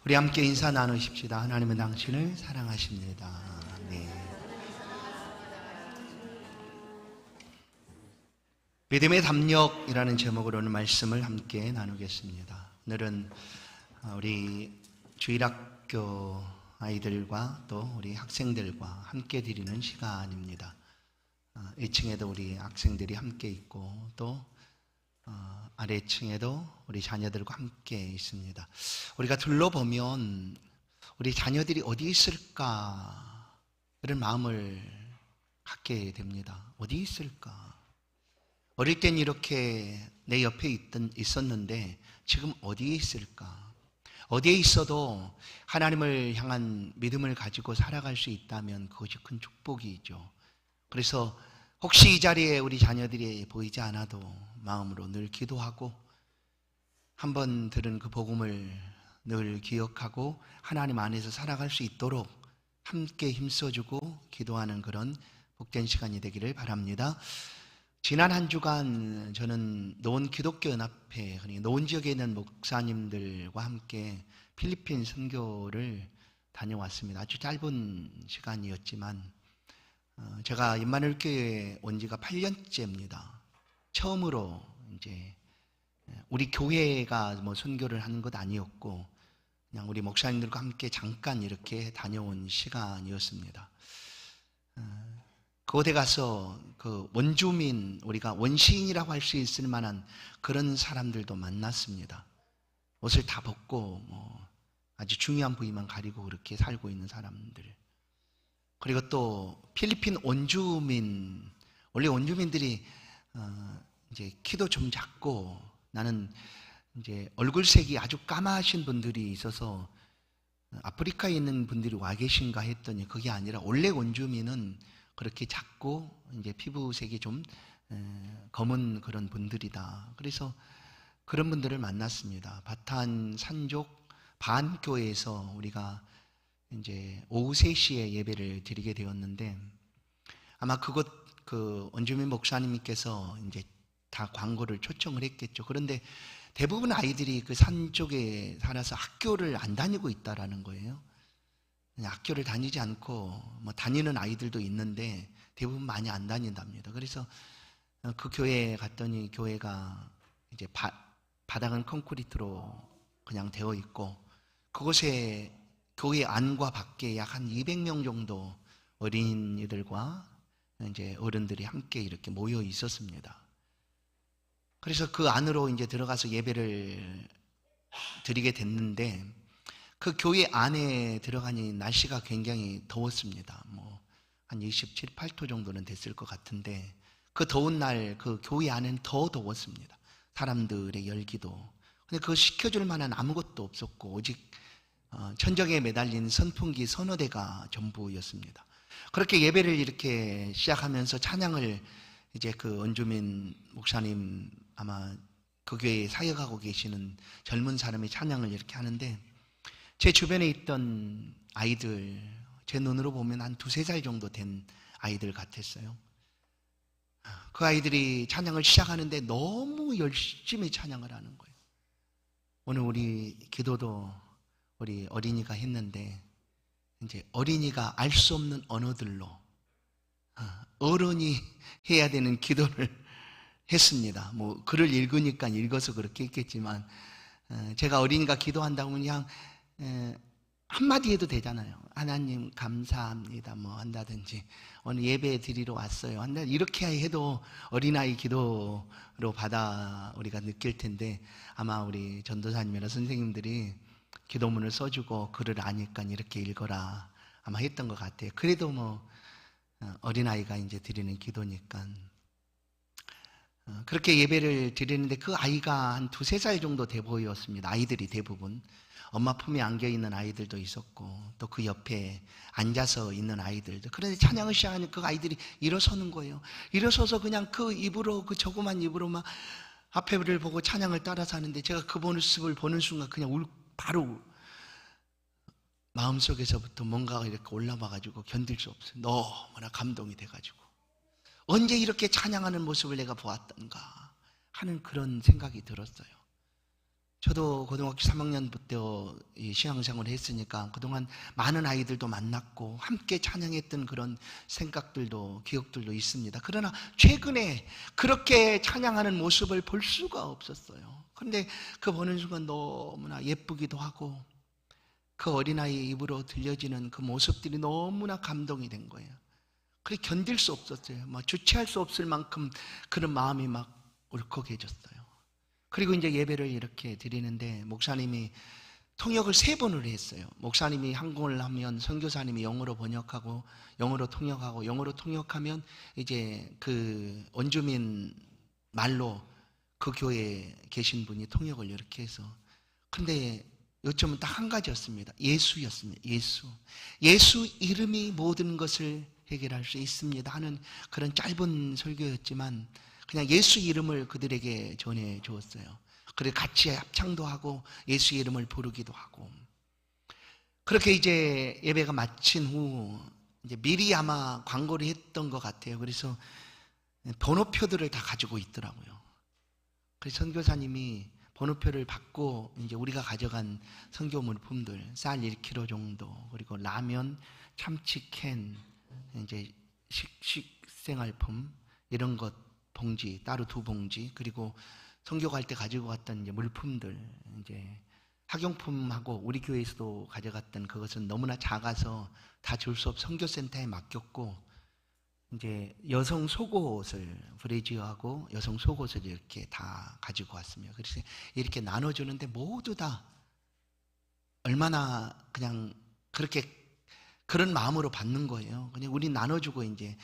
우리 함께 인사 나누십시다. 하나님은 당신을 사랑하십니다. 네. 믿음의 담력이라는 제목으로 오늘 말씀을 함께 나누겠습니다. 오늘은 우리 주일학교 아이들과 또 우리 학생들과 함께 드리는 시간입니다. 1층에도 우리 학생들이 함께 있고 또 아래층에도 우리 자녀들과 함께 있습니다. 우리가 둘러보면 우리 자녀들이 어디 있을까 이런 마음을 갖게 됩니다. 어디 있을까? 어릴 땐 이렇게 내 옆에 있었는데 지금 어디에 있을까? 어디에 있어도 하나님을 향한 믿음을 가지고 살아갈 수 있다면 그것이 큰 축복이죠. 그래서 혹시 이 자리에 우리 자녀들이 보이지 않아도 마음으로 늘 기도하고 한번 들은 그 복음을 늘 기억하고 하나님 안에서 살아갈 수 있도록 함께 힘써주고 기도하는 그런 복된 시간이 되기를 바랍니다. 지난 한 주간 저는 노원 기독교 연합회, 노원 지역에 있는 목사님들과 함께 필리핀 선교를 다녀왔습니다. 아주 짧은 시간이었지만 제가 임마누엘 교회에 온 지가 8년째입니다. 처음으로 이제 우리 교회가 뭐 선교를 하는 것 아니었고 그냥 우리 목사님들과 함께 잠깐 이렇게 다녀온 시간이었습니다. 그곳에 가서 그 원주민, 우리가 원시인이라고 할 수 있을 만한 그런 사람들도 만났습니다. 옷을 다 벗고 뭐 아주 중요한 부위만 가리고 그렇게 살고 있는 사람들. 그리고 또 필리핀 원주민, 원래 원주민들이 이제 키도 좀 작고 나는 이제 얼굴색이 아주 까마신 분들이 있어서 아프리카에 있는 분들이 와 계신가 했더니 그게 아니라 원래 원주민은 그렇게 작고 이제 피부색이 좀 검은 그런 분들이다. 그래서 그런 분들을 만났습니다. 바탄 산족 반교회에서 우리가 이제 오후 3시에 예배를 드리게 되었는데 아마 그곳 그 원주민 목사님께서 이제 다 광고를 초청을 했겠죠. 그런데 대부분 아이들이 그 산 쪽에 살아서 학교를 안 다니고 있다라는 거예요. 학교를 다니지 않고 뭐 다니는 아이들도 있는데 대부분 많이 안 다닌답니다. 그래서 그 교회에 갔더니 교회가 이제 바닥은 콘크리트로 그냥 되어 있고 그곳에 교회 안과 밖에 약 한 200명 정도 어린이들과 이제 어른들이 함께 이렇게 모여 있었습니다. 그래서 그 안으로 이제 들어가서 예배를 드리게 됐는데 그 교회 안에 들어가니 날씨가 굉장히 더웠습니다. 뭐 한 27, 8도 정도는 됐을 것 같은데 그 더운 날 그 교회 안에는 더 더웠습니다. 사람들의 열기도. 근데 그거 식혀줄 만한 아무것도 없었고 오직 천정에 매달린 선풍기 서너 대가 전부였습니다. 그렇게 예배를 이렇게 시작하면서 찬양을 이제 그 원주민 목사님 아마 그 교회에 사역하고 계시는 젊은 사람이 찬양을 이렇게 하는데 제 주변에 있던 아이들 제 눈으로 보면 한 2-3살 정도 된 아이들 같았어요. 그 아이들이 찬양을 시작하는데 너무 열심히 찬양을 하는 거예요. 오늘 우리 기도도 우리 어린이가 했는데 이제 어린이가 알 수 없는 언어들로 어른이 해야 되는 기도를 했습니다. 뭐 글을 읽으니까 읽어서 그렇게 했겠지만 제가 어린이가 기도한다고 그냥 한마디 해도 되잖아요. 하나님 감사합니다 뭐 한다든지 오늘 예배 드리러 왔어요 한다 이렇게 해도 어린아이 기도로 받아 우리가 느낄 텐데 아마 우리 전도사님이나 선생님들이 기도문을 써주고 글을 아니까 이렇게 읽어라 아마 했던 것 같아요. 그래도 뭐 어린아이가 이제 드리는 기도니까 그렇게 예배를 드리는데 그 아이가 한 2-3살 정도 돼 보였습니다. 아이들이 대부분 엄마 품에 안겨있는 아이들도 있었고 또 그 옆에 앉아서 있는 아이들도. 그런데 찬양을 시작하니까 그 아이들이 일어서는 거예요. 일어서서 그냥 그 입으로 그 조그만 입으로 막 앞에를 보고 찬양을 따라서 하는데 제가 그 모습을 보는 순간 그냥 바로 마음속에서부터 뭔가가 이렇게 올라와가지고 견딜 수 없어요. 너무나 감동이 돼가지고 언제 이렇게 찬양하는 모습을 내가 보았던가 하는 그런 생각이 들었어요. 저도 고등학교 3학년부터 신앙생활을 했으니까 그동안 많은 아이들도 만났고 함께 찬양했던 그런 생각들도 기억들도 있습니다. 그러나 최근에 그렇게 찬양하는 모습을 볼 수가 없었어요. 그런데 그 보는 순간 너무나 예쁘기도 하고 그 어린아이 입으로 들려지는 그 모습들이 너무나 감동이 된 거예요. 그래 견딜 수 없었어요. 막 주체할 수 없을 만큼 그런 마음이 막 울컥해졌어요. 그리고 이제 예배를 이렇게 드리는데 목사님이 통역을 3번을 했어요. 목사님이 한국어를 하면 선교사님이 영어로 번역하고 영어로 통역하고 영어로 통역하면 이제 그 원주민 말로 그 교회에 계신 분이 통역을 이렇게 해서. 근데 요점은 딱 한 가지였습니다. 예수였습니다. 예수 이름이 모든 것을 해결할 수 있습니다 하는 그런 짧은 설교였지만 그냥 예수 이름을 그들에게 전해 주었어요. 그리고 같이 합창도 하고 예수 이름을 부르기도 하고. 그렇게 이제 예배가 마친 후 이제 미리 아마 광고를 했던 것 같아요. 그래서 번호표들을 다 가지고 있더라고요. 그래서 선교사님이 번호표를 받고 이제 우리가 가져간 선교 물품들 쌀 1kg 정도, 그리고 라면, 참치캔, 이제 식생활품 이런 것 봉지 따로 2봉지, 그리고 선교 갈 때 가지고 갔던 이제 물품들, 이제 학용품하고 우리 교회에서도 가져갔던 그것은 너무나 작아서 다 줄 수 없어 선교센터에 맡겼고, 이제 여성 속옷을 브래지어하고 여성 속옷을 이렇게 다 가지고 왔습니다. 그래서 이렇게 나눠주는데 모두 다 얼마나 그냥 그렇게 그런 마음으로 받는 거예요. 그냥 우리 나눠주고 이제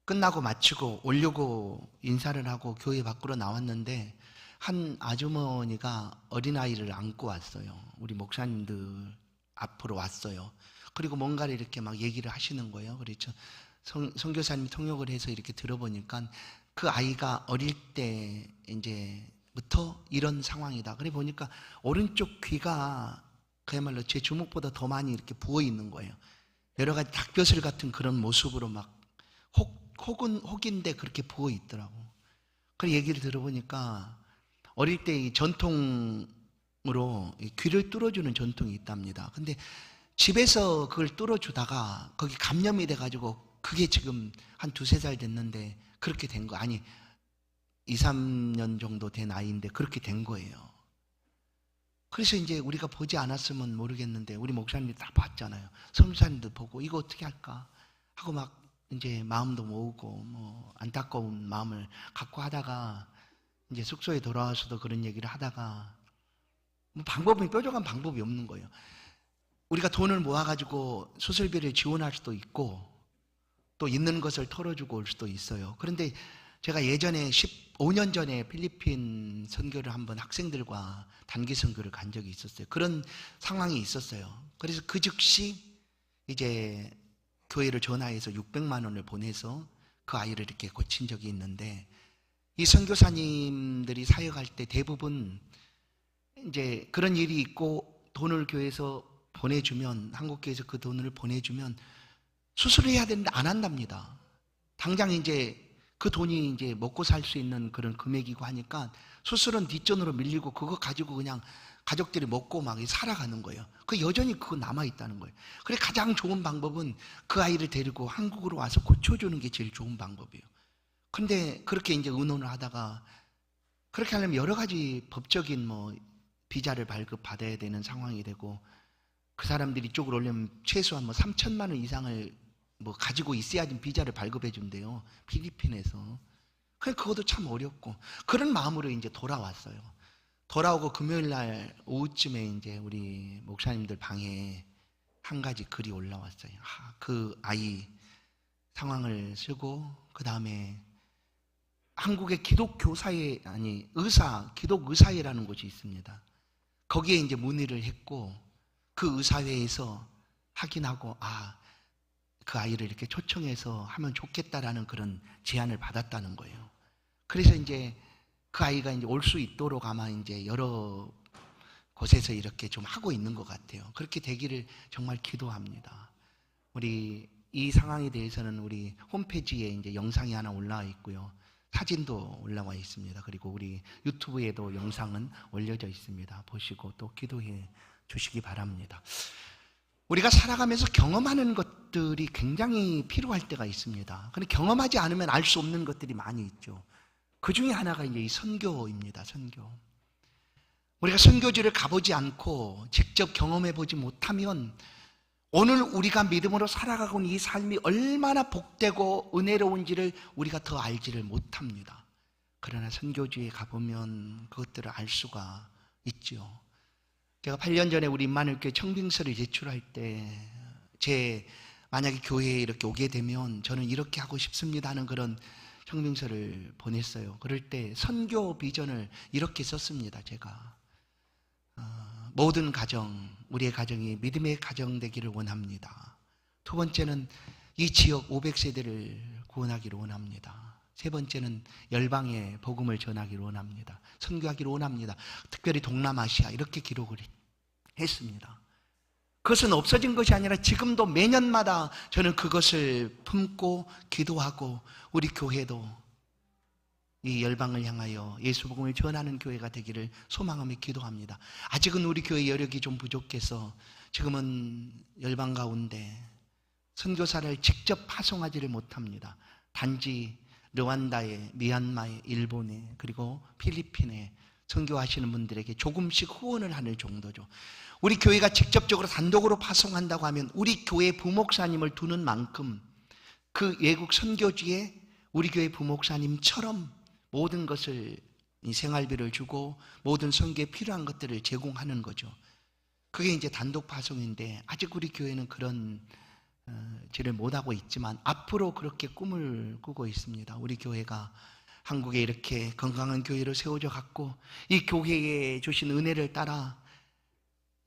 끝나고 마치고 오려고 인사를 하고 교회 밖으로 나왔는데 한 아주머니가 어린아이를 안고 왔어요. 우리 목사님들 앞으로 왔어요. 그리고 뭔가를 이렇게 막 얘기를 하시는 거예요. 그래서 선교사님이 통역을 해서 이렇게 들어보니까 그 아이가 어릴 때 이제부터 이런 상황이다. 그래 보니까 오른쪽 귀가 그야말로 제 주먹보다 더 많이 이렇게 부어 있는 거예요. 여러 가지 닭벼슬 같은 그런 모습으로 막 혹인데 그렇게 부어 있더라고. 그 얘기를 들어보니까 어릴 때 이 전통으로 귀를 뚫어주는 전통이 있답니다. 근데 집에서 그걸 뚫어주다가 거기 감염이 돼가지고 그게 지금 한 2-3살 됐는데 그렇게 된 거, 아니 2-3년 정도 된 아이인데 그렇게 된 거예요. 그래서 이제 우리가 보지 않았으면 모르겠는데 우리 목사님이 다 봤잖아요. 선교사님도 보고 이거 어떻게 할까 하고 막 이제 마음도 모으고 뭐 안타까운 마음을 갖고 하다가 이제 숙소에 돌아와서도 그런 얘기를 하다가 뭐 뾰족한 방법이 없는 거예요. 우리가 돈을 모아가지고 수술비를 지원할 수도 있고 또 있는 것을 털어주고 올 수도 있어요. 그런데 제가 예전에 15년 전에 필리핀 선교를 한번 학생들과 단기 선교를 간 적이 있었어요. 그런 상황이 있었어요. 그래서 그 즉시 이제 교회를 전화해서 600만 원을 보내서 그 아이를 이렇게 고친 적이 있는데, 이 선교사님들이 사역할 때 대부분 이제 그런 일이 있고 돈을 교회에서 보내주면, 한국교회에서 그 돈을 보내주면 수술을 해야 되는데 안 한답니다. 당장 이제 그 돈이 이제 먹고 살 수 있는 그런 금액이고 하니까 수술은 뒷전으로 밀리고 그거 가지고 그냥 가족들이 먹고 막 살아가는 거예요. 그 여전히 그거 남아있다는 거예요. 그래 가장 좋은 방법은 그 아이를 데리고 한국으로 와서 고쳐주는 게 제일 좋은 방법이에요. 근데 그렇게 이제 의논을 하다가 그렇게 하려면 여러 가지 법적인 뭐 비자를 발급받아야 되는 상황이 되고, 그 사람들이 이쪽으로 오려면 최소한 뭐 3천만 원 이상을 뭐 가지고 있어야지 비자를 발급해 준대요, 필리핀에서. 그것도 참 어렵고, 그런 마음으로 이제 돌아왔어요. 돌아오고 금요일 날 오후쯤에 이제 우리 목사님들 방에 한 가지 글이 올라왔어요. 그 아이 상황을 쓰고, 그 다음에 한국의 기독교사회, 아니 기독의사회라는 곳이 있습니다. 거기에 이제 문의를 했고, 그 의사회에서 확인하고 그 아이를 이렇게 초청해서 하면 좋겠다라는 그런 제안을 받았다는 거예요. 그래서 이제 그 아이가 이제 올 수 있도록 아마 이제 여러 곳에서 이렇게 좀 하고 있는 것 같아요. 그렇게 되기를 정말 기도합니다. 우리 이 상황에 대해서는 우리 홈페이지에 이제 영상이 하나 올라와 있고요. 사진도 올라와 있습니다. 그리고 우리 유튜브에도 영상은 올려져 있습니다. 보시고 또 기도해 주시기 바랍니다. 우리가 살아가면서 경험하는 것들이 굉장히 필요할 때가 있습니다. 근데 경험하지 않으면 알 수 없는 것들이 많이 있죠. 그 중에 하나가 이제 이 선교입니다. 선교. 우리가 선교지를 가보지 않고 직접 경험해 보지 못하면 오늘 우리가 믿음으로 살아가고 있는 이 삶이 얼마나 복되고 은혜로운지를 우리가 더 알지를 못합니다. 그러나 선교지에 가보면 그것들을 알 수가 있죠. 제가 8년 전에 우리 임마누엘교회 청빙서를 제출할 때 만약에 교회에 이렇게 오게 되면 저는 이렇게 하고 싶습니다 하는 그런 청빙서를 보냈어요. 그럴 때 선교 비전을 이렇게 썼습니다. 제가 모든 가정, 우리의 가정이 믿음의 가정 되기를 원합니다. 두 번째는 이 지역 500세대를 구원하기를 원합니다. 세 번째는 열방에 복음을 전하기를 원합니다. 선교하기를 원합니다. 특별히 동남아시아 이렇게 기록을 했습니다. 그것은 없어진 것이 아니라 지금도 매년마다 저는 그것을 품고 기도하고 우리 교회도 이 열방을 향하여 예수 복음을 전하는 교회가 되기를 소망하며 기도합니다. 아직은 우리 교회 여력이 좀 부족해서 지금은 열방 가운데 선교사를 직접 파송하지를 못합니다. 단지 르완다에, 미얀마에, 일본에, 그리고 필리핀에 선교하시는 분들에게 조금씩 후원을 하는 정도죠. 우리 교회가 직접적으로 단독으로 파송한다고 하면 우리 교회 부목사님을 두는 만큼 그 외국 선교지에 우리 교회 부목사님처럼 모든 것을 생활비를 주고 모든 선교에 필요한 것들을 제공하는 거죠. 그게 이제 단독 파송인데 아직 우리 교회는 그런 지를 못하고 있지만 앞으로 그렇게 꿈을 꾸고 있습니다. 우리 교회가 한국에 이렇게 건강한 교회로 세워져 갔고 이 교회에 주신 은혜를 따라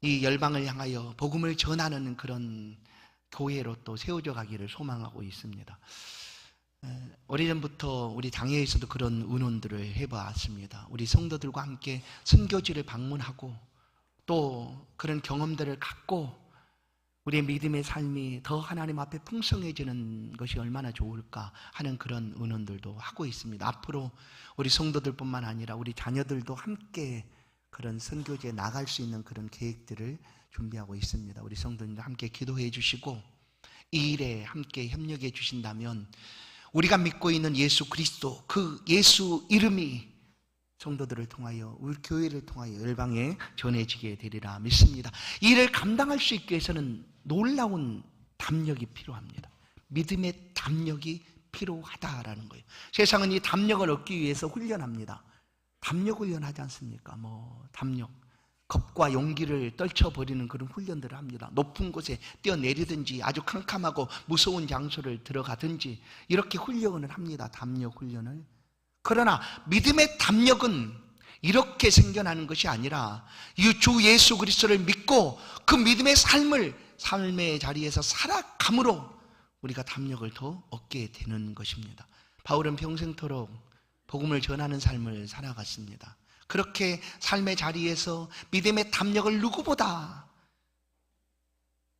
이 열방을 향하여 복음을 전하는 그런 교회로 또 세워져 가기를 소망하고 있습니다. 오래전부터 우리 당회에서도 그런 의논들을 해봤습니다. 우리 성도들과 함께 선교지를 방문하고 또 그런 경험들을 갖고 우리의 믿음의 삶이 더 하나님 앞에 풍성해지는 것이 얼마나 좋을까 하는 그런 의논들도 하고 있습니다. 앞으로 우리 성도들뿐만 아니라 우리 자녀들도 함께 그런 선교지에 나갈 수 있는 그런 계획들을 준비하고 있습니다. 우리 성도님들 함께 기도해 주시고 이 일에 함께 협력해 주신다면 우리가 믿고 있는 예수 그리스도, 그 예수 이름이 성도들을 통하여 우리 교회를 통하여 열방에 전해지게 되리라 믿습니다. 이 일을 감당할 수 있기 위해서는 놀라운 담력이 필요합니다. 믿음의 담력이 필요하다라는 거예요. 세상은 이 담력을 얻기 위해서 훈련합니다. 담력 훈련하지 않습니까? 담력, 겁과 용기를 떨쳐버리는 그런 훈련들을 합니다. 높은 곳에 뛰어내리든지 아주 캄캄하고 무서운 장소를 들어가든지 이렇게 훈련을 합니다. 담력 훈련을. 그러나 믿음의 담력은 이렇게 생겨나는 것이 아니라 이 주 예수 그리스도를 믿고 그 믿음의 삶의 자리에서 살아감으로 우리가 담력을 더 얻게 되는 것입니다. 바울은 평생토록 복음을 전하는 삶을 살아갔습니다. 그렇게 삶의 자리에서 믿음의 담력을 누구보다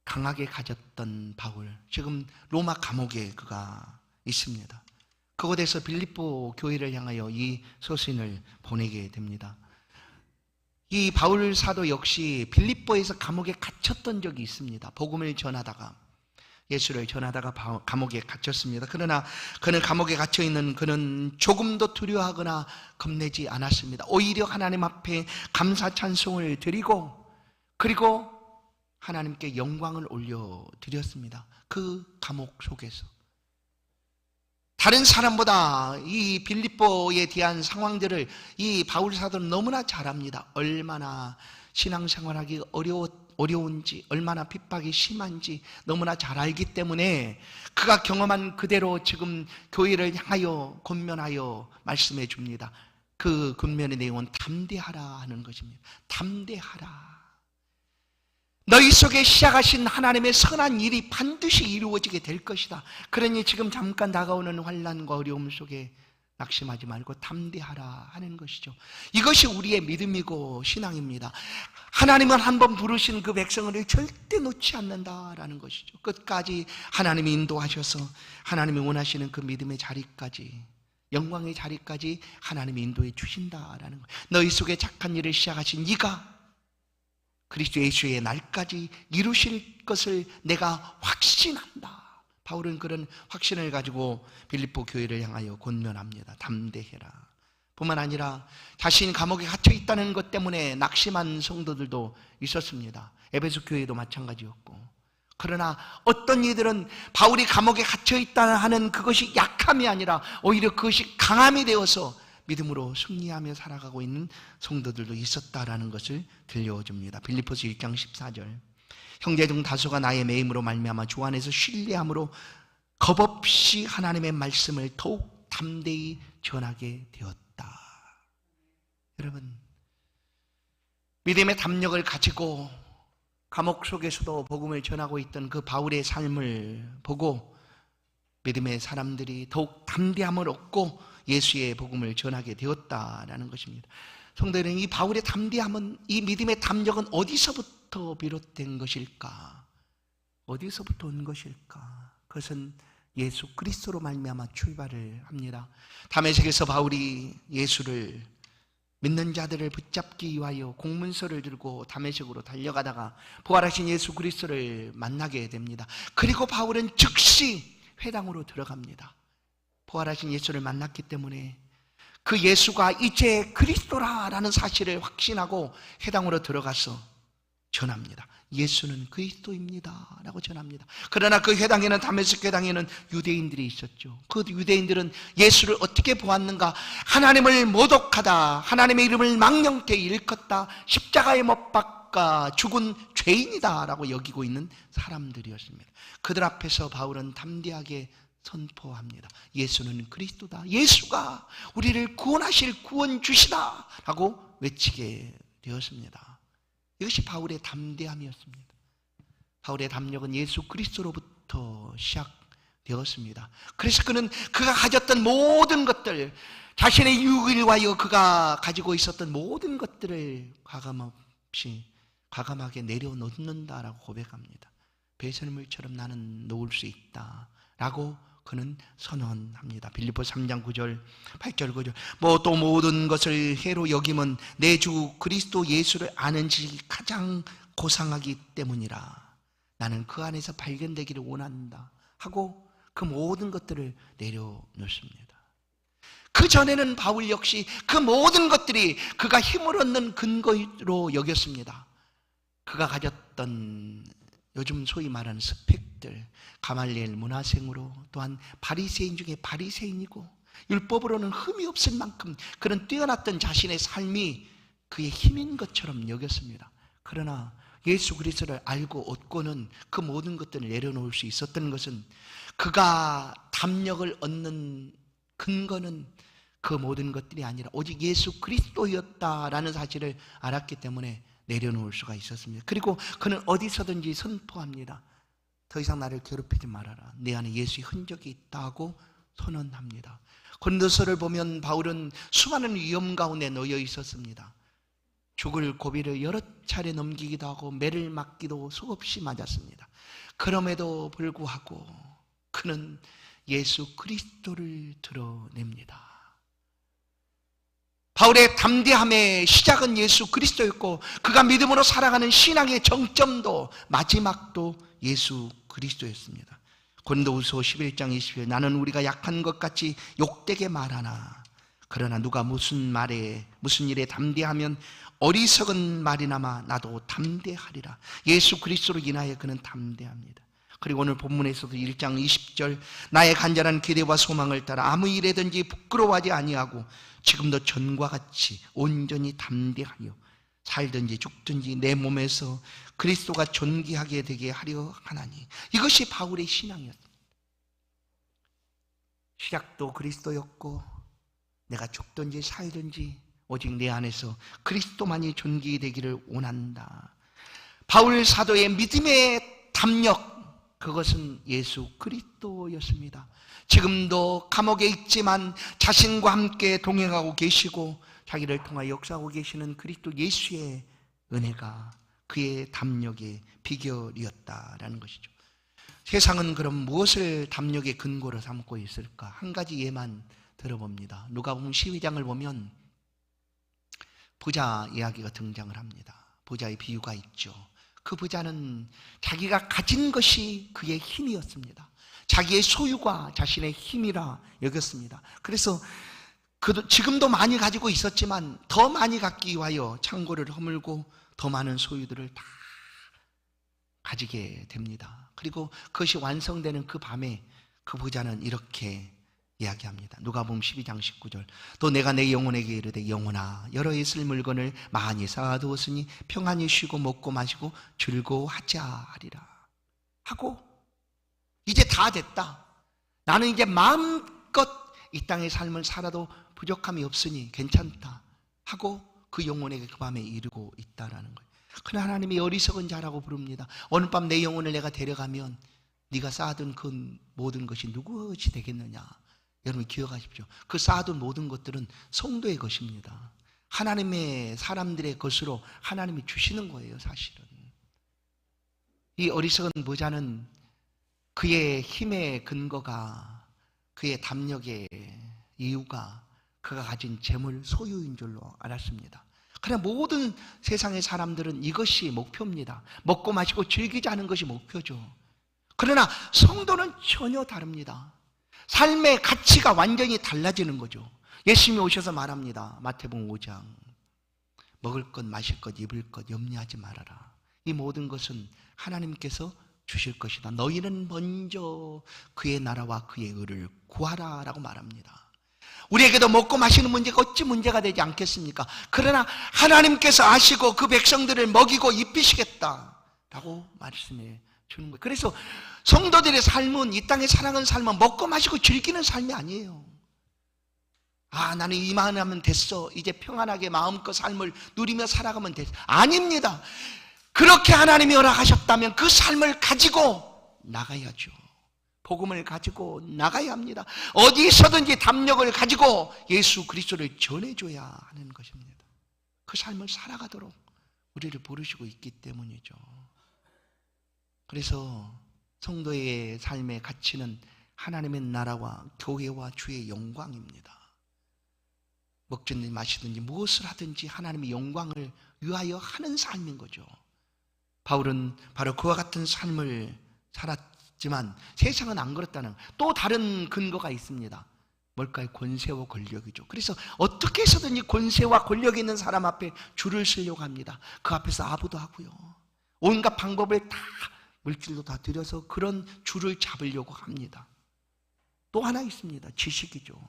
강하게 가졌던 바울, 지금 로마 감옥에 그가 있습니다. 그곳에서 빌립보 교회를 향하여 이 서신을 보내게 됩니다. 이 바울 사도 역시 빌립보에서 감옥에 갇혔던 적이 있습니다. 복음을 전하다가, 예수를 전하다가 감옥에 갇혔습니다. 그러나 그는 감옥에 갇혀있는 그는 조금도 두려워하거나 겁내지 않았습니다. 오히려 하나님 앞에 감사 찬송을 드리고 그리고 하나님께 영광을 올려드렸습니다. 그 감옥 속에서 다른 사람보다 이 빌립보에 대한 상황들을 이 바울 사도는 너무나 잘 압니다. 얼마나 신앙생활하기 어려운지, 얼마나 핍박이 심한지 너무나 잘 알기 때문에 그가 경험한 그대로 지금 교회를 향하여 권면하여 말씀해 줍니다. 그 권면의 내용은 담대하라 하는 것입니다. 담대하라. 너희 속에 시작하신 하나님의 선한 일이 반드시 이루어지게 될 것이다. 그러니 지금 잠깐 다가오는 환난과 어려움 속에 낙심하지 말고 담대하라 하는 것이죠. 이것이 우리의 믿음이고 신앙입니다. 하나님은 한번 부르신 그 백성을 절대 놓지 않는다라는 것이죠. 끝까지 하나님이 인도하셔서 하나님이 원하시는 그 믿음의 자리까지 영광의 자리까지 하나님이 인도해 주신다라는 거예요. 너희 속에 착한 일을 시작하신 이가 그리스도 예수의 날까지 이루실 것을 내가 확신한다. 바울은 그런 확신을 가지고 빌립보 교회를 향하여 권면합니다. 담대해라. 뿐만 아니라 자신이 감옥에 갇혀 있다는 것 때문에 낙심한 성도들도 있었습니다. 에베소 교회도 마찬가지였고, 그러나 어떤 이들은 바울이 감옥에 갇혀 있다 하는 그것이 약함이 아니라 오히려 그것이 강함이 되어서 믿음으로 승리하며 살아가고 있는 성도들도 있었다라는 것을 들려줍니다. 빌립보서 1장 14절. 형제 중 다소가 나의 매임으로 말미암아 주 안에서 신뢰함으로 겁없이 하나님의 말씀을 더욱 담대히 전하게 되었다. 여러분, 믿음의 담력을 가지고 감옥 속에서도 복음을 전하고 있던 그 바울의 삶을 보고 믿음의 사람들이 더욱 담대함을 얻고 예수의 복음을 전하게 되었다라는 것입니다. 성도 여러분, 이 바울의 담대함은, 이 믿음의 담력은 어디서부터 비롯된 것일까? 어디서부터 온 것일까? 그것은 예수 그리스도로 말미암아 출발을 합니다. 다메섹에서 바울이 예수를 믿는 자들을 붙잡기 위하여 공문서를 들고 다메섹으로 달려가다가 부활하신 예수 그리스도를 만나게 됩니다. 그리고 바울은 즉시 회당으로 들어갑니다. 부활하신 예수를 만났기 때문에 그 예수가 이제 그리스도라라는 사실을 확신하고 회당으로 들어가서 전합니다. 예수는 그리스도입니다 라고 전합니다. 그러나 그 회당에는, 다메섹 회당에는 유대인들이 있었죠. 그 유대인들은 예수를 어떻게 보았는가? 하나님을 모독하다, 하나님의 이름을 망령되이 일컫다, 십자가에 못 박아 죽은 죄인이다 라고 여기고 있는 사람들이었습니다. 그들 앞에서 바울은 담대하게 선포합니다. 예수는 그리스도다. 예수가 우리를 구원하실 구원주시다 라고 외치게 되었습니다. 이것이 바울의 담대함이었습니다. 바울의 담력은 예수 그리스도로부터 시작되었습니다. 그래서 그는 그가 가졌던 모든 것들, 자신의 유익을 위하여 그가 가지고 있었던 모든 것들을 과감하게 내려놓는다라고 고백합니다. 배설물처럼 나는 놓을 수 있다라고 그는 선언합니다. 빌립보서 3장 9절, 8절, 9절. 또 모든 것을 해로 여김은 내 주 그리스도 예수를 아는 지식이 가장 고상하기 때문이라. 나는 그 안에서 발견되기를 원한다 하고 그 모든 것들을 내려놓습니다. 그 전에는 바울 역시 그 모든 것들이 그가 힘을 얻는 근거로 여겼습니다. 그가 가졌던 요즘 소위 말하는 스펙들, 가말리엘 문화생으로, 또한 바리새인 중에 바리새인이고 율법으로는 흠이 없을 만큼 그런 뛰어났던 자신의 삶이 그의 힘인 것처럼 여겼습니다. 그러나 예수 그리스도를 알고 얻고는 그 모든 것들을 내려놓을 수 있었던 것은, 그가 담력을 얻는 근거는 그 모든 것들이 아니라 오직 예수 그리스도였다라는 사실을 알았기 때문에 내려놓을 수가 있었습니다. 그리고 그는 어디서든지 선포합니다. 더 이상 나를 괴롭히지 말아라. 내 안에 예수의 흔적이 있다고 선언합니다. 고린도서를 보면 바울은 수많은 위험 가운데 놓여 있었습니다. 죽을 고비를 여러 차례 넘기기도 하고 매를 맞기도 수없이 맞았습니다. 그럼에도 불구하고 그는 예수 그리스도를 드러냅니다. 바울의 담대함의 시작은 예수 그리스도였고, 그가 믿음으로 살아가는 신앙의 정점도 마지막도 예수 그리스도였습니다. 고린도후서 11장 20절. 나는 우리가 약한 것 같이 욕되게 말하나 그러나 누가 무슨 일에 담대하면 어리석은 말이나마 나도 담대하리라. 예수 그리스도로 인하여 그는 담대합니다. 그리고 오늘 본문에서도 1장 20절. 나의 간절한 기대와 소망을 따라 아무 일에든지 부끄러워하지 아니하고 지금도 전과 같이 온전히 담대하여 살든지 죽든지 내 몸에서 그리스도가 존귀하게 되게 하려 하나니. 이것이 바울의 신앙이었습니다. 시작도 그리스도였고, 내가 죽든지 살든지 오직 내 안에서 그리스도만이 존귀되기를 원한다. 바울 사도의 믿음의 담력, 그것은 예수 그리스도였습니다. 지금도 감옥에 있지만 자신과 함께 동행하고 계시고 자기를 통하여 역사하고 계시는 그리스도 예수의 은혜가 그의 담력의 비결이었다라는 것이죠. 세상은 그럼 무엇을 담력의 근거로 삼고 있을까? 한 가지 예만 들어봅니다. 누가복음 12장을 보면 부자 이야기가 등장을 합니다. 부자의 비유가 있죠. 그 부자는 자기가 가진 것이 그의 힘이었습니다. 자기의 소유가 자신의 힘이라 여겼습니다. 그래서 그도 지금도 많이 가지고 있었지만 더 많이 갖기 위하여 창고를 허물고 더 많은 소유들을 다 가지게 됩니다. 그리고 그것이 완성되는 그 밤에 그 부자는 이렇게 이야기합니다. 누가복음 12장 19절. 또 내가 내 영혼에게 이르되 영혼아 여러 있을 물건을 많이 쌓아두었으니 평안히 쉬고 먹고 마시고 즐거워하자 하리라 하고, 이제 다 됐다. 나는 이제 마음껏 이 땅의 삶을 살아도 부족함이 없으니 괜찮다 하고 그 영혼에게 그 밤에 이르고 있다라는 거예요. 그러나 하나님이 어리석은 자라고 부릅니다. 오늘 밤 내 영혼을 내가 데려가면 네가 쌓아둔 그 모든 것이 누구의 되겠느냐. 여러분 기억하십시오. 그 쌓아둔 모든 것들은 성도의 것입니다. 하나님의 사람들의 것으로 하나님이 주시는 거예요. 사실은 이 어리석은 부자는 그의 힘의 근거가, 그의 담력의 이유가 그가 가진 재물 소유인 줄로 알았습니다. 그러나 모든 세상의 사람들은 이것이 목표입니다. 먹고 마시고 즐기자는 것이 목표죠. 그러나 성도는 전혀 다릅니다. 삶의 가치가 완전히 달라지는 거죠. 예수님이 오셔서 말합니다. 마태복음 5장. 먹을 것, 마실 것, 입을 것 염려하지 말아라. 이 모든 것은 하나님께서 주실 것이다. 너희는 먼저 그의 나라와 그의 의를 구하라 라고 말합니다. 우리에게도 먹고 마시는 문제가 어찌 문제가 되지 않겠습니까? 그러나 하나님께서 아시고 그 백성들을 먹이고 입히시겠다라고 말씀해 주는 거예요. 그래서 성도들의 삶은, 이 땅에 살아가는 삶은 먹고 마시고 즐기는 삶이 아니에요. 아, 나는 이만하면 됐어. 이제 평안하게 마음껏 삶을 누리며 살아가면 됐어. 아닙니다. 그렇게 하나님이 허락하셨다면 그 삶을 가지고 나가야죠. 복음을 가지고 나가야 합니다. 어디서든지 담력을 가지고 예수 그리스도를 전해줘야 하는 것입니다. 그 삶을 살아가도록 우리를 부르시고 있기 때문이죠. 그래서 성도의 삶의 가치는 하나님의 나라와 교회와 주의 영광입니다. 먹든지 마시든지 무엇을 하든지 하나님의 영광을 위하여 하는 삶인 거죠. 바울은 바로 그와 같은 삶을 살았지만 세상은 안 그렇다는 또 다른 근거가 있습니다. 뭘까요? 권세와 권력이죠. 그래서 어떻게 해서든지 권세와 권력이 있는 사람 앞에 줄을 서려고 합니다. 그 앞에서 아부도 하고요. 온갖 방법을 다 물질로 다 들여서 그런 줄을 잡으려고 합니다. 또 하나 있습니다. 지식이죠.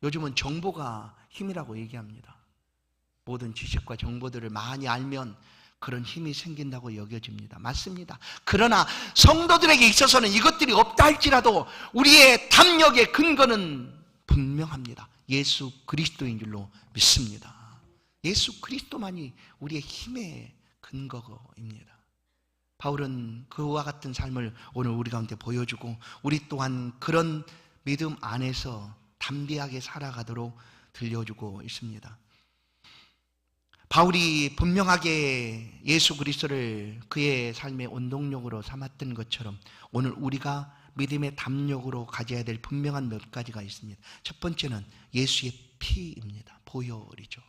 요즘은 정보가 힘이라고 얘기합니다. 모든 지식과 정보들을 많이 알면 그런 힘이 생긴다고 여겨집니다. 맞습니다. 그러나 성도들에게 있어서는 이것들이 없다 할지라도 우리의 담력의 근거는 분명합니다. 예수 그리스도인 줄로 믿습니다. 예수 그리스도만이 우리의 힘의 근거입니다. 바울은 그와 같은 삶을 오늘 우리 가운데 보여주고 우리 또한 그런 믿음 안에서 담대하게 살아가도록 들려주고 있습니다. 바울이 분명하게 예수 그리스도를 그의 삶의 원동력으로 삼았던 것처럼 오늘 우리가 믿음의 담력으로 가져야 될 분명한 몇 가지가 있습니다. 첫 번째는 예수의 피입니다. 보혈이죠.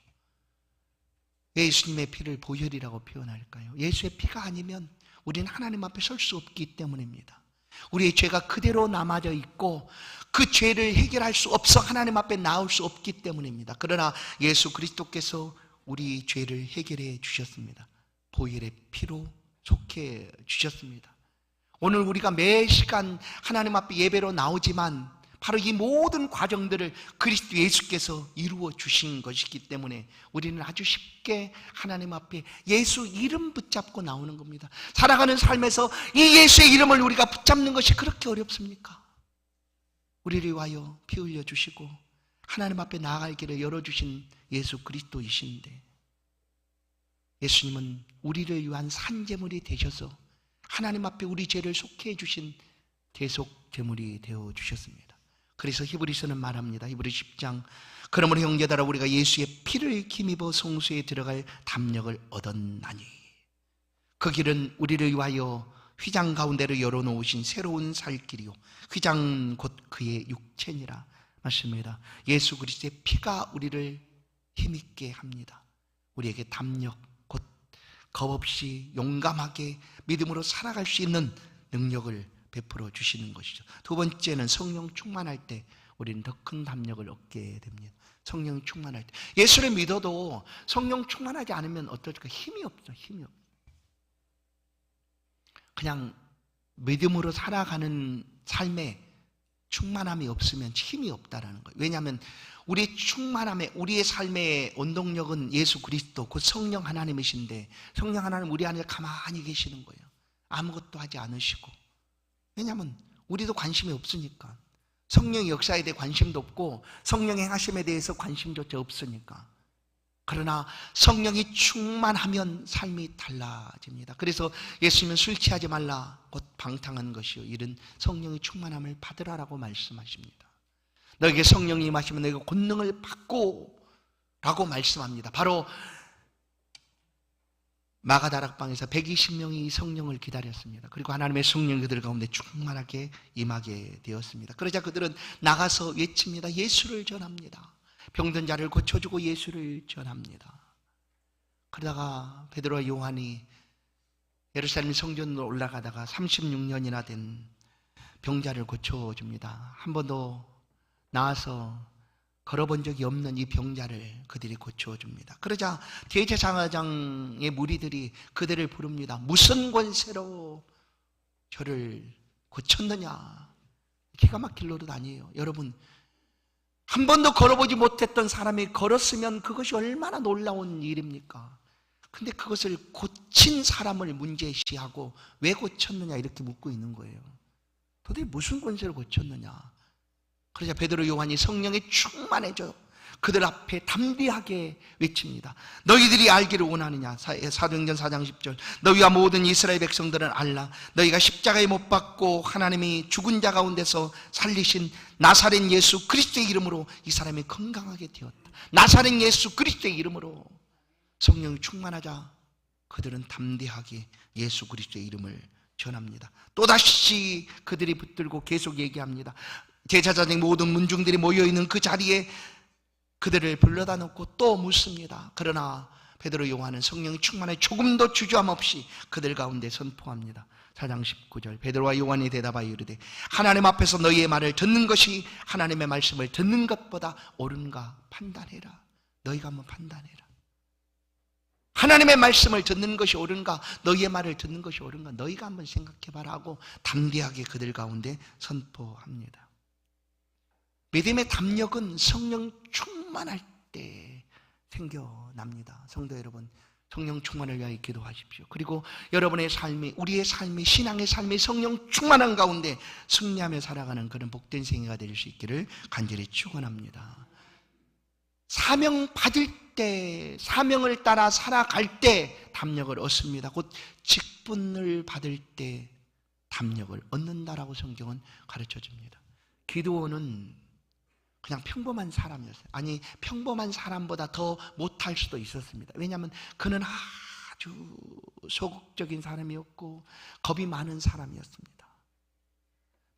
예수님의 피를 보혈이라고 표현할까요? 예수의 피가 아니면 우리는 하나님 앞에 설 수 없기 때문입니다. 우리의 죄가 그대로 남아져 있고 그 죄를 해결할 수 없어 하나님 앞에 나올 수 없기 때문입니다. 그러나 예수 그리스도께서 우리 죄를 해결해 주셨습니다. 보혈의 피로 속해 주셨습니다. 오늘 우리가 매 시간 하나님 앞에 예배로 나오지만 바로 이 모든 과정들을 그리스도 예수께서 이루어 주신 것이기 때문에 우리는 아주 쉽게 하나님 앞에 예수 이름 붙잡고 나오는 겁니다. 살아가는 삶에서 이 예수의 이름을 우리가 붙잡는 것이 그렇게 어렵습니까? 우리를 위하여 피 흘려 주시고 하나님 앞에 나아갈 길을 열어주신 예수 그리스도이신데, 예수님은 우리를 위한 산제물이 되셔서 하나님 앞에 우리 죄를 속해 주신 대속제물이 되어 주셨습니다. 그래서 히브리서는 말합니다. 히브리 10장 그러므로 형제들아 우리가 예수의 피를 힘입어 성소에 들어갈 담력을 얻었나니 그 길은 우리를 위하여 휘장 가운데로 열어놓으신 새로운 살 길이요 휘장 곧 그의 육체니라 맞습니다. 예수 그리스도의 피가 우리를 힘있게 합니다. 우리에게 담력, 곧 겁없이 용감하게 믿음으로 살아갈 수 있는 능력을 베풀어 주시는 것이죠. 두 번째는 성령 충만할 때 우리는 더 큰 담력을 얻게 됩니다. 성령 충만할 때. 예수를 믿어도 성령 충만하지 않으면 어떨까? 힘이 없어. 그냥 믿음으로 살아가는 삶에 충만함이 없으면 힘이 없다라는 거예요. 왜냐하면 우리의 충만함에, 우리의 삶의 원동력은 예수 그리스도 곧 성령 하나님이신데, 성령 하나님 우리 안에 가만히 계시는 거예요. 아무것도 하지 않으시고. 왜냐하면 우리도 관심이 없으니까. 성령의 역사에 대해 관심도 없고 성령의 행하심에 대해서 관심조차 없으니까. 그러나 성령이 충만하면 삶이 달라집니다. 그래서 예수님은 술 취하지 말라, 곧 방탕한 것이요, 이런 성령의 충만함을 받으라라고 말씀하십니다. 너에게 성령이 임하시면 너희가 권능을 받고 라고 말씀합니다. 바로 마가다락방에서 120명이 성령을 기다렸습니다. 그리고 하나님의 성령이 그들 가운데 충만하게 임하게 되었습니다. 그러자 그들은 나가서 외칩니다. 예수를 전합니다. 병든 자를 고쳐주고 예수를 전합니다. 그러다가 베드로와 요한이 예루살렘 성전으로 올라가다가 36년이나 된 병자를 고쳐줍니다. 한 번도 나와서 걸어본 적이 없는 이 병자를 그들이 고쳐줍니다. 그러자 대제사장의 무리들이 그들을 부릅니다. 무슨 권세로 저를 고쳤느냐. 기가 막힐 노릇 아니에요. 여러분, 한 번도 걸어보지 못했던 사람이 걸었으면 그것이 얼마나 놀라운 일입니까? 근데 그것을 고친 사람을 문제시하고 왜 고쳤느냐 이렇게 묻고 있는 거예요. 도대체 무슨 권세로 고쳤느냐. 그러자 베드로 요한이 성령에 충만해져 그들 앞에 담대하게 외칩니다. 너희들이 알기를 원하느냐. 사도행전 4장 10절. 너희와 모든 이스라엘 백성들은 알라. 너희가 십자가에 못 박고 하나님이 죽은 자 가운데서 살리신 나사렛 예수 그리스도의 이름으로 이 사람이 건강하게 되었다. 나사렛 예수 그리스도의 이름으로. 성령이 충만하자 그들은 담대하게 예수 그리스도의 이름을 전합니다. 또다시 그들이 붙들고 계속 얘기합니다. 제자장의 모든 문중들이 모여있는 그 자리에 그들을 불러다 놓고 또 묻습니다. 그러나 베드로 요한은 성령이 충만해 조금도 주저함 없이 그들 가운데 선포합니다. 4장 19절. 베드로와 요한이 대답하여 이르되 하나님 앞에서 너희의 말을 듣는 것이 하나님의 말씀을 듣는 것보다 옳은가 판단해라. 너희가 한번 판단해라. 하나님의 말씀을 듣는 것이 옳은가, 너희의 말을 듣는 것이 옳은가, 너희가 한번 생각해봐라 하고 담대하게 그들 가운데 선포합니다. 믿음의 담력은 성령 충만할 때 생겨납니다. 성도 여러분, 성령 충만을 위하여 기도하십시오. 그리고 여러분의 삶이, 우리의 삶이, 신앙의 삶이 성령 충만한 가운데 승리하며 살아가는 그런 복된 생애가 될 수 있기를 간절히 축원합니다. 사명 받을 때, 사명을 따라 살아갈 때 담력을 얻습니다. 곧 직분을 받을 때 담력을 얻는다라고 성경은 가르쳐 줍니다. 기드온은 그냥 평범한 사람이었어요. 아니, 평범한 사람보다 더 못할 수도 있었습니다. 왜냐하면 그는 아주 소극적인 사람이었고 겁이 많은 사람이었습니다.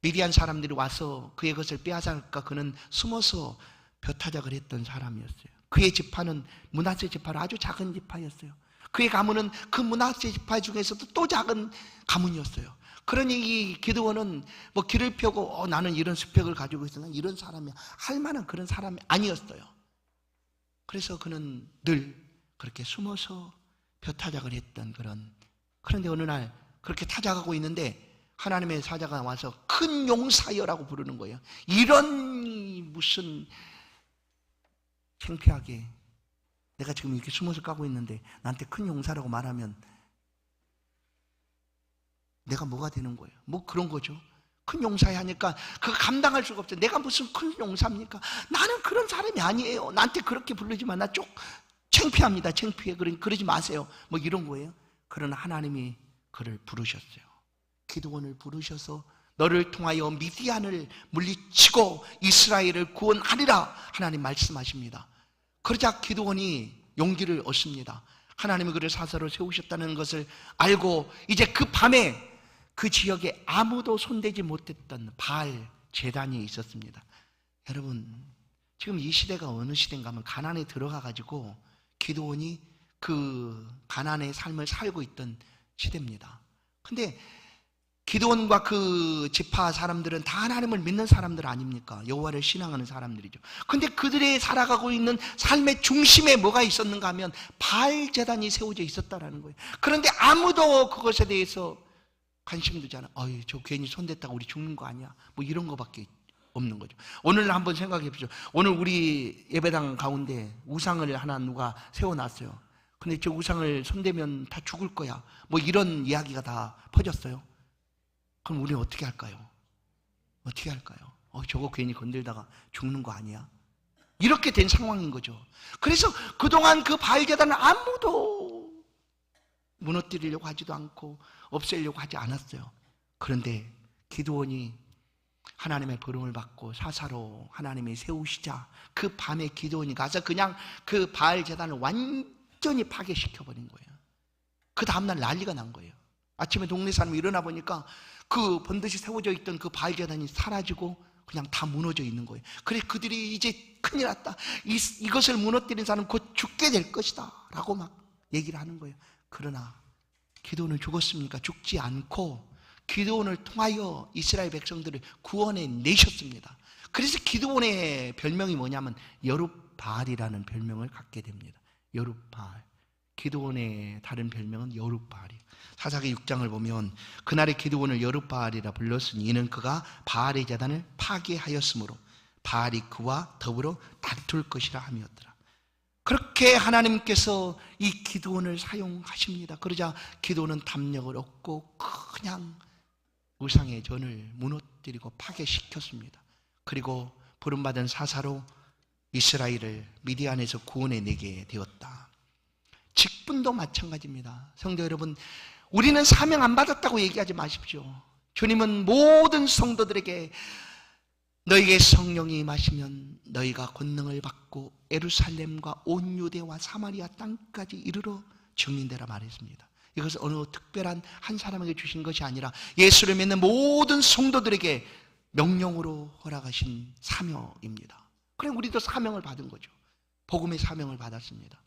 미디안 사람들이 와서 그의 것을 빼앗아갈까 그는 숨어서 벼타작을 했던 사람이었어요. 그의 지파는 므낫세 지파로 아주 작은 지파였어요. 그의 가문은 그 므낫세 지파 중에서도 또 작은 가문이었어요. 그러니 이 기드온은 뭐 길을 펴고 나는 이런 스펙을 가지고 있어, 난 이런 사람이야 할 만한 그런 사람이 아니었어요. 그래서 그는 늘 그렇게 숨어서 벼타작을 했던 그런데 어느 날 그렇게 타작하고 있는데 하나님의 사자가 와서 큰 용사여라고 부르는 거예요. 이런 무슨 창피하게 내가 지금 이렇게 숨어서 까고 있는데 나한테 큰 용사라고 말하면 내가 뭐가 되는 거예요? 뭐 그런 거죠. 큰 용사야 하니까 그거 감당할 수가 없어요. 내가 무슨 큰 용사입니까? 나는 그런 사람이 아니에요. 나한테 그렇게 부르지만 나 쪽 창피합니다. 창피해. 그러지 마세요. 뭐 이런 거예요. 그러나 하나님이 그를 부르셨어요. 기드온을 부르셔서 너를 통하여 미디안을 물리치고 이스라엘을 구원하리라 하나님 말씀하십니다. 그러자 기드온이 용기를 얻습니다. 하나님이 그를 사사로 세우셨다는 것을 알고 이제 그 밤에 그 지역에 아무도 손대지 못했던 바알 제단이 있었습니다. 여러분, 지금 이 시대가 어느 시대인가 하면 가난에 들어가가지고 기드온이 그 가난의 삶을 살고 있던 시대입니다. 근데 기드온과 그 지파 사람들은 다 하나님을 믿는 사람들 아닙니까? 여호와를 신앙하는 사람들이죠. 근데 그들이 살아가고 있는 삶의 중심에 뭐가 있었는가 하면 바알 제단이 세워져 있었다라는 거예요. 그런데 아무도 그것에 대해서 관심 두지 않아. 저 괜히 손댔다가 우리 죽는 거 아니야? 뭐 이런 거밖에 없는 거죠. 오늘 한번 생각해 보죠. 오늘 우리 예배당 가운데 우상을 하나 누가 세워놨어요. 근데 저 우상을 손대면 다 죽을 거야. 뭐 이런 이야기가 다 퍼졌어요. 그럼 우리는 어떻게 할까요? 어떻게 할까요? 저거 괜히 건들다가 죽는 거 아니야? 이렇게 된 상황인 거죠. 그래서 그동안 그 바알 제단을 아무도 무너뜨리려고 하지도 않고 없애려고 하지 않았어요. 그런데 기드온이 하나님의 부름을 받고 사사로 하나님이 세우시자 그 밤에 기드온이 가서 그냥 그 바알 제단을 완전히 파괴시켜버린 거예요. 그 다음날 난리가 난 거예요. 아침에 동네 사람이 일어나 보니까 그 번듯이 세워져 있던 그 바알 제단이 사라지고 그냥 다 무너져 있는 거예요. 그래 그들이 이제 큰일 났다. 이것을 무너뜨린 사람은 곧 죽게 될 것이다 라고 막 얘기를 하는 거예요. 그러나 기드온은 죽었습니까? 죽지 않고 기드온을 통하여 이스라엘 백성들을 구원해 내셨습니다. 그래서 기드온의 별명이 뭐냐면 여룹바알이라는 별명을 갖게 됩니다. 여룹바알. 기드온의 다른 별명은 여룹바알이에요. 사사기 6장을 보면 그날의 기드온을 여룹바알이라 불렀으니 이는 그가 바알의 제단을 파괴하였으므로 바알이 그와 더불어 다툴 것이라 함이었더라. 그렇게 하나님께서 이 기드온을 사용하십니다. 그러자 기드온은 담력을 얻고 그냥 우상의 전을 무너뜨리고 파괴시켰습니다. 그리고 부름받은 사사로 이스라엘을 미디안에서 구원해내게 되었다. 직분도 마찬가지입니다. 성도 여러분, 우리는 사명 안 받았다고 얘기하지 마십시오. 주님은 모든 성도들에게 너희에게 성령이 임하시면 너희가 권능을 받고 예루살렘과 온 유대와 사마리아 땅까지 이르러 증인되라 말했습니다. 이것은 어느 특별한 한 사람에게 주신 것이 아니라 예수를 믿는 모든 성도들에게 명령으로 허락하신 사명입니다. 그래 우리도 사명을 받은 거죠. 복음의 사명을 받았습니다.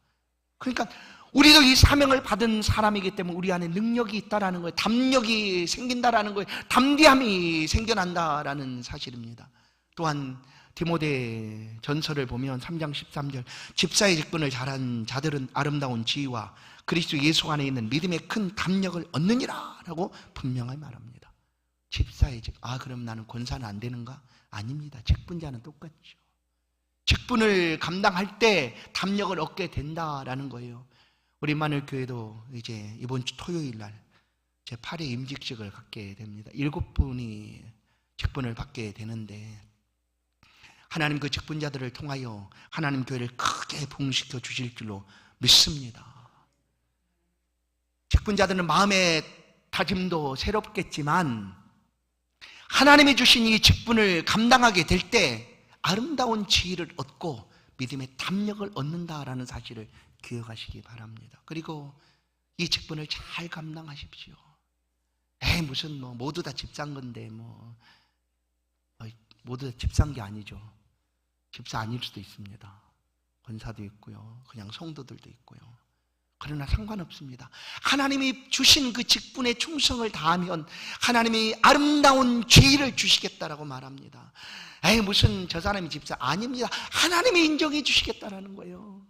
그러니까 우리도 이 사명을 받은 사람이기 때문에 우리 안에 능력이 있다라는 거예요. 담력이 생긴다라는 거예요. 담대함이 생겨난다라는 사실입니다. 또한 디모데 전서를 보면 3장 13절 집사의 직분을 잘한 자들은 아름다운 지위와 그리스도 예수 안에 있는 믿음의 큰 담력을 얻느니라 라고 분명하게 말합니다. 집사의 그럼 나는 권사는 안 되는가? 아닙니다. 직분자는 똑같죠. 직분을 감당할 때 담력을 얻게 된다라는 거예요. 우리 마늘교회도 이제 이번 주 토요일 날 제 8회 임직식을 갖게 됩니다. 7분이 직분을 받게 되는데 하나님 그 직분자들을 통하여 하나님 교회를 크게 부흥시켜 주실 줄로 믿습니다. 직분자들은 마음의 다짐도 새롭겠지만 하나님이 주신 이 직분을 감당하게 될 때 아름다운 지위를 얻고 믿음의 담력을 얻는다라는 사실을 기억하시기 바랍니다. 그리고 이 직분을 잘 감당하십시오. 무슨 모두 다 집사인 건데 모두 다 집사인 게 아니죠. 집사 아닐 수도 있습니다. 권사도 있고요. 그냥 성도들도 있고요. 그러나 상관없습니다. 하나님이 주신 그 직분에 충성을 다하면 하나님이 아름다운 지위를 주시겠다라고 말합니다. 무슨 저 사람이 집사 아닙니다. 하나님이 인정해 주시겠다라는 거예요.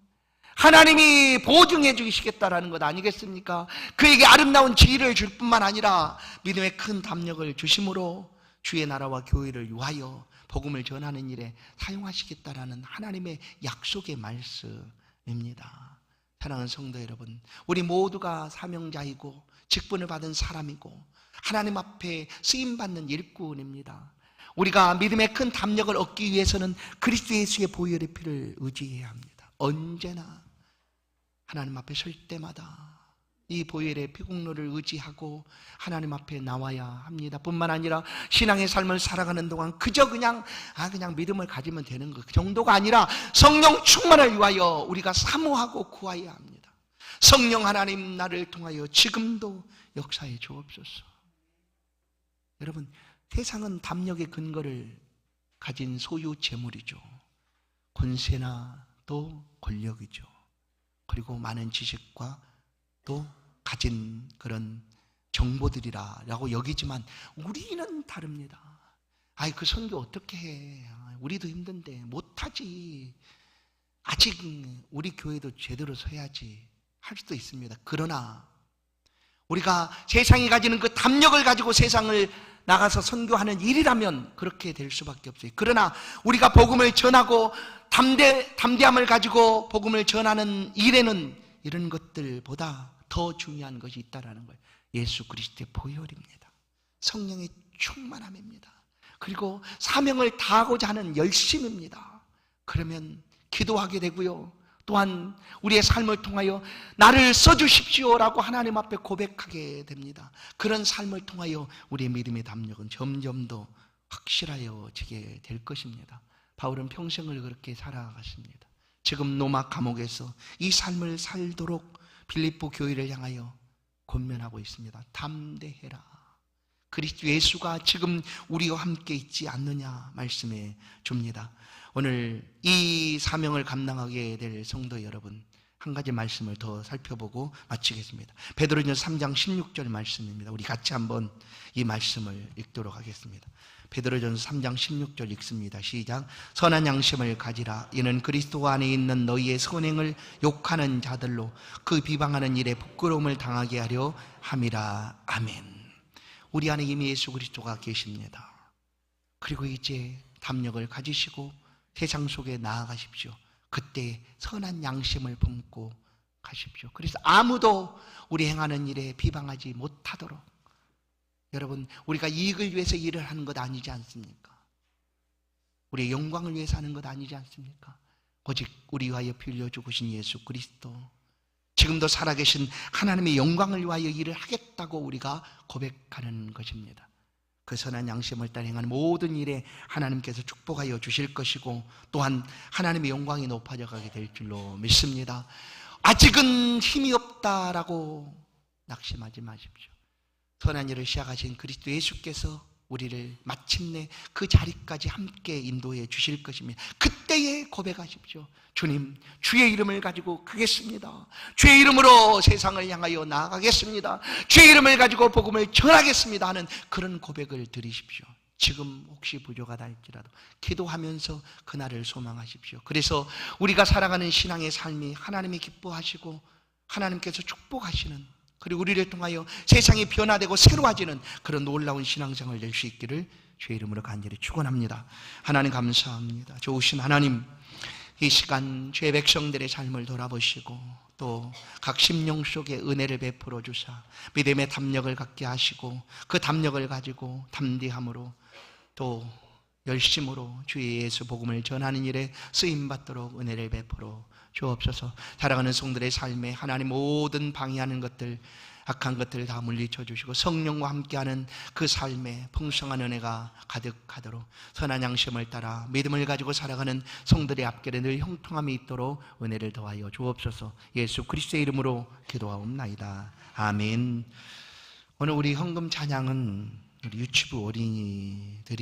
하나님이 보증해 주시겠다라는 것 아니겠습니까? 그에게 아름다운 지위를 줄 뿐만 아니라 믿음의 큰 담력을 주심으로 주의 나라와 교회를 위하여 복음을 전하는 일에 사용하시겠다라는 하나님의 약속의 말씀입니다. 사랑하는 성도 여러분, 우리 모두가 사명자이고 직분을 받은 사람이고 하나님 앞에 쓰임받는 일꾼입니다. 우리가 믿음의 큰 담력을 얻기 위해서는 그리스도 예수의 보혈의 피를 의지해야 합니다. 언제나 하나님 앞에 설 때마다 이 보혈의 피국로를 의지하고 하나님 앞에 나와야 합니다. 뿐만 아니라 신앙의 삶을 살아가는 동안 그저 그냥 믿음을 가지면 되는 것 그 정도가 아니라 성령 충만을 위하여 우리가 사모하고 구하여야 합니다. 성령 하나님 나를 통하여 지금도 역사해 주옵소서. 여러분, 세상은 담력의 근거를 가진 소유 재물이죠. 권세나 또 권력이죠. 그리고 많은 지식과 또 가진 그런 정보들이라고 여기지만 우리는 다릅니다. 아이, 그 선교 어떻게 해? 우리도 힘든데 못하지. 아직 우리 교회도 제대로 서야지 할 수도 있습니다. 그러나 우리가 세상이 가지는 그 담력을 가지고 세상을 나가서 선교하는 일이라면 그렇게 될 수밖에 없어요. 그러나 우리가 복음을 전하고 담대함을 가지고 복음을 전하는 일에는 이런 것들보다 더 중요한 것이 있다는 거예요. 예수 그리스도의 보혈입니다. 성령의 충만함입니다. 그리고 사명을 다하고자 하는 열심입니다. 그러면 기도하게 되고요. 또한 우리의 삶을 통하여 나를 써주십시오라고 하나님 앞에 고백하게 됩니다. 그런 삶을 통하여 우리의 믿음의 담력은 점점 더 확실하여지게 될 것입니다. 바울은 평생을 그렇게 살아갔습니다. 지금 로마 감옥에서 이 삶을 살도록 빌립보 교회를 향하여 권면하고 있습니다. 담대해라. 그리스도 예수가 지금 우리와 함께 있지 않느냐 말씀해 줍니다. 오늘 이 사명을 감당하게 될 성도 여러분, 한 가지 말씀을 더 살펴보고 마치겠습니다. 베드로전서 3장 16절 말씀입니다. 우리 같이 한번 이 말씀을 읽도록 하겠습니다. 베드로전서 3장 16절 읽습니다. 시작. 선한 양심을 가지라. 이는 그리스도 안에 있는 너희의 선행을 욕하는 자들로 그 비방하는 일에 부끄러움을 당하게 하려 함이라. 아멘. 우리 안에 이미 예수 그리스도가 계십니다. 그리고 이제 담력을 가지시고 세상 속에 나아가십시오. 그때 선한 양심을 품고 가십시오. 그래서 아무도 우리 행하는 일에 비방하지 못하도록. 여러분, 우리가 이익을 위해서 일을 하는 것 아니지 않습니까? 우리의 영광을 위해서 하는 것 아니지 않습니까? 오직 우리 위하여 피 흘려 죽으신 예수 그리스도, 지금도 살아계신 하나님의 영광을 위하여 일을 하겠다고 우리가 고백하는 것입니다. 그 선한 양심을 따라 행하는 모든 일에 하나님께서 축복하여 주실 것이고 또한 하나님의 영광이 높아져 가게 될 줄로 믿습니다. 아직은 힘이 없다라고 낙심하지 마십시오. 선한 일을 시작하신 그리스도 예수께서 우리를 마침내 그 자리까지 함께 인도해 주실 것입니다. 그때에 고백하십시오. 주님, 주의 이름을 가지고 가겠습니다. 주의 이름으로 세상을 향하여 나아가겠습니다. 주의 이름을 가지고 복음을 전하겠습니다 하는 그런 고백을 드리십시오. 지금 혹시 부족하다 할지라도 기도하면서 그날을 소망하십시오. 그래서 우리가 살아가는 신앙의 삶이 하나님이 기뻐하시고 하나님께서 축복하시는, 그리고 우리를 통하여 세상이 변화되고 새로워지는 그런 놀라운 신앙생활을 낼 수 있기를 주의 이름으로 간절히 축원합니다. 하나님 감사합니다. 좋으신 하나님, 이 시간 주의 백성들의 삶을 돌아보시고 또 각 심령 속에 은혜를 베풀어 주사 믿음의 담력을 갖게 하시고 그 담력을 가지고 담대함으로 또 열심으로 주의 예수 복음을 전하는 일에 쓰임받도록 은혜를 베풀어 주옵소서. 살아가는 성들의 삶에 하나님 모든 방해하는 것들, 악한 것들을 다 물리쳐 주시고 성령과 함께하는 그 삶에 풍성한 은혜가 가득하도록 선한 양심을 따라 믿음을 가지고 살아가는 성들의 앞길에 늘 형통함이 있도록 은혜를 더하여 주옵소서. 예수 그리스도의 이름으로 기도하옵나이다. 아멘. 오늘 우리 헌금 찬양은 우리 유치부 어린이들이